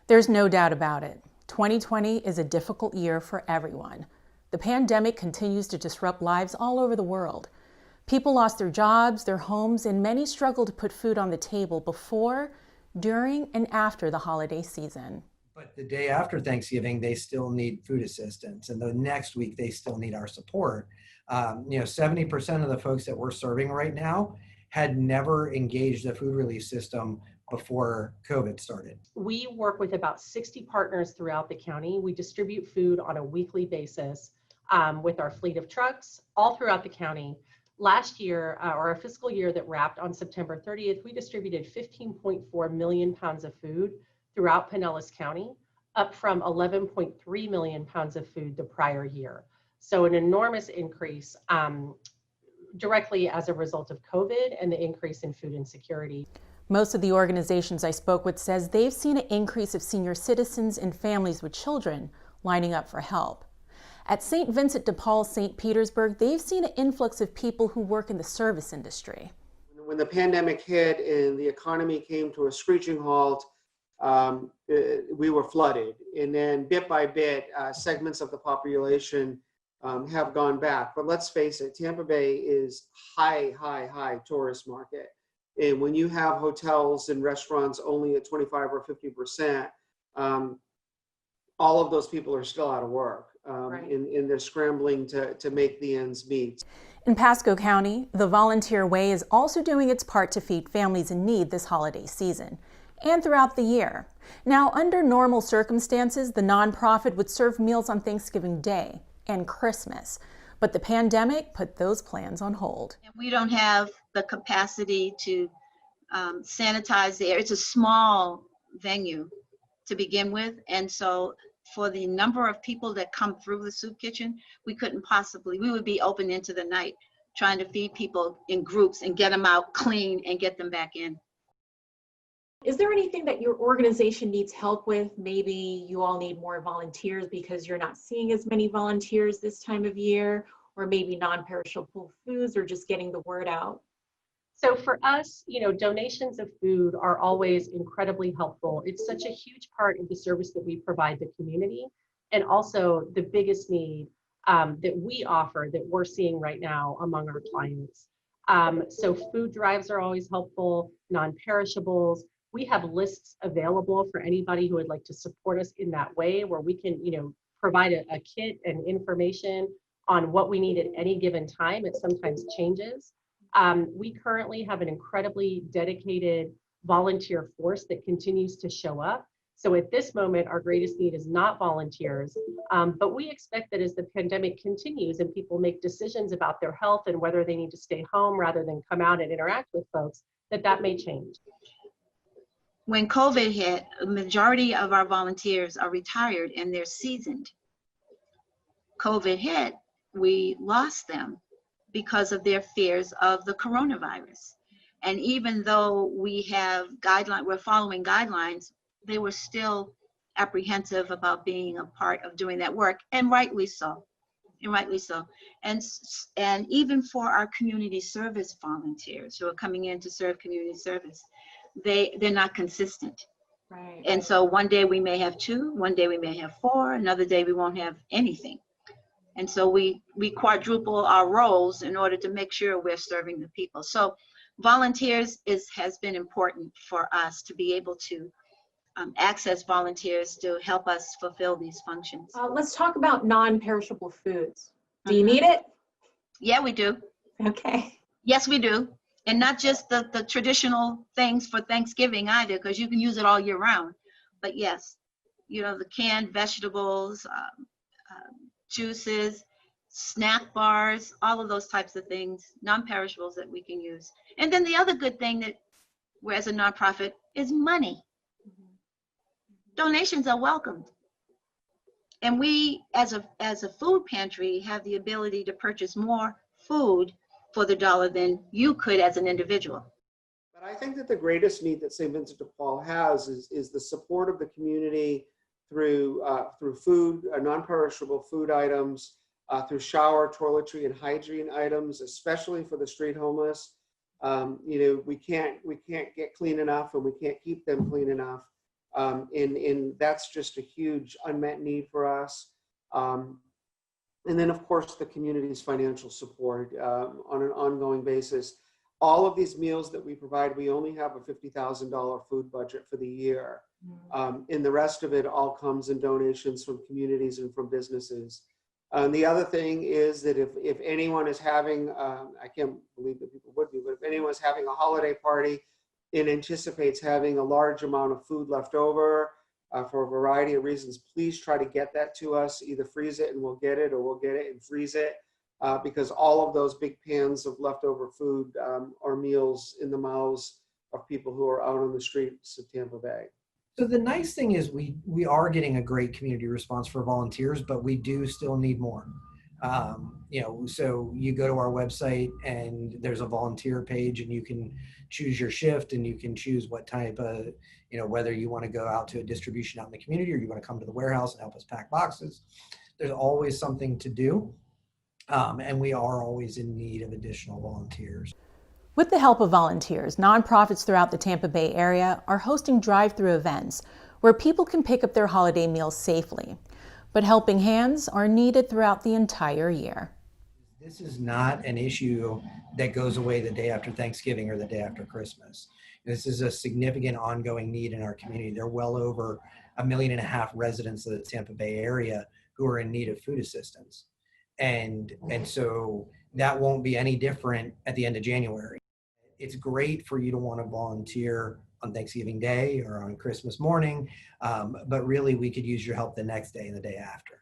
There's no doubt about it. 2020 is a difficult year for everyone. The pandemic continues to disrupt lives all over the world. People lost their jobs, their homes, and many struggled to put food on the table before, during, and after the holiday season. But the day after Thanksgiving, they still need food assistance. And the next week, they still need our support. 70% of the folks that we're serving right now had never engaged the food relief system before COVID started. We work with about 60 partners throughout the county. We distribute food on a weekly basis with our fleet of trucks all throughout the county. Last year, or our fiscal year that wrapped on September 30th, we distributed 15.4 million pounds of food throughout Pinellas County, up from 11.3 million pounds of food the prior year. So an enormous increase directly as a result of COVID and the increase in food insecurity. Most of the organizations I spoke with says they've seen an increase of senior citizens and families with children lining up for help. At St. Vincent de Paul, St. Petersburg, they've seen an influx of people who work in the service industry. When the pandemic hit and the economy came to a screeching halt, we were flooded. And then bit by bit, segments of the population have gone back. But let's face it, Tampa Bay is high tourist market. And when you have hotels and restaurants only at 25 or 50%, all of those people are still out of work. Right. And they're scrambling to make the ends meet. In Pasco County, the Volunteer Way is also doing its part to feed families in need this holiday season and throughout the year. Now, under normal circumstances, the nonprofit would serve meals on Thanksgiving Day and Christmas, but the pandemic put those plans on hold. We don't have the capacity to sanitize the air. It's a small venue to begin with, and so for the number of people that come through the soup kitchen, we would be open into the night trying to feed people in groups and get them out clean and get them back in. Is there anything that your organization needs help with? Maybe you all need more volunteers because you're not seeing as many volunteers this time of year, or maybe non-perishable foods, or just getting the word out? So for us, donations of food are always incredibly helpful. It's such a huge part of the service that we provide the community, and also the biggest need that we offer that we're seeing right now among our clients. So food drives are always helpful, non-perishables. We have lists available for anybody who would like to support us in that way, where we can, provide a kit and information on what we need at any given time. It sometimes changes. We currently have an incredibly dedicated volunteer force that continues to show up. So at this moment, our greatest need is not volunteers, but we expect that as the pandemic continues and people make decisions about their health and whether they need to stay home rather than come out and interact with folks, that may change. When COVID hit, a majority of our volunteers are retired and they're seasoned. COVID hit, we lost them because of their fears of the coronavirus. And even though we have we're following guidelines, they were still apprehensive about being a part of doing that work, and rightly so. And even for our community service volunteers who are coming in to serve community service, they're not consistent. Right. And so one day we may have 2, one day we may have 4, another day we won't have anything. And so we quadruple our roles in order to make sure we're serving the people. So volunteers has been important for us to be able to access volunteers to help us fulfill these functions. Let's talk about non-perishable foods. Do you need it? Yeah, we do. Okay. Yes, we do. And not just the traditional things for Thanksgiving either, because you can use it all year round. But yes, the canned vegetables, juices, snack bars, all of those types of things, non-perishables that we can use. And then the other good thing that we're as a nonprofit is money. Donations are welcomed. And we, as a food pantry, have the ability to purchase more food for the dollar than you could as an individual. But I think that the greatest need that St. Vincent de Paul has is the support of the community through food, non-perishable food items, through shower, toiletry, and hygiene items, especially for the street homeless. We can't get clean enough, and we can't keep them clean enough. And that's just a huge unmet need for us. And then, of course, the community's financial support on an ongoing basis. All of these meals that we provide, we only have a $50,000 food budget for the year. And the rest of it all comes in donations from communities and from businesses. The other thing is that if anyone is having, I can't believe that people would be, but if anyone's having a holiday party and anticipates having a large amount of food left over for a variety of reasons, please try to get that to us. Either freeze it and we'll get it, or we'll get it and freeze it, because all of those big pans of leftover food are meals in the mouths of people who are out on the streets of Tampa Bay. So the nice thing is we are getting a great community response for volunteers, but we do still need more. So you go to our website and there's a volunteer page, and you can choose your shift, and you can choose what type of, whether you want to go out to a distribution out in the community, or you want to come to the warehouse and help us pack boxes. There's always something to do. And we are always in need of additional volunteers. With the help of volunteers, nonprofits throughout the Tampa Bay area are hosting drive-through events where people can pick up their holiday meals safely. But helping hands are needed throughout the entire year. This is not an issue that goes away the day after Thanksgiving or the day after Christmas. This is a significant ongoing need in our community. There are well over 1.5 million residents of the Tampa Bay area who are in need of food assistance. And so that won't be any different at the end of January. It's great for you to want to volunteer on Thanksgiving Day or on Christmas morning, but really we could use your help the next day and the day after.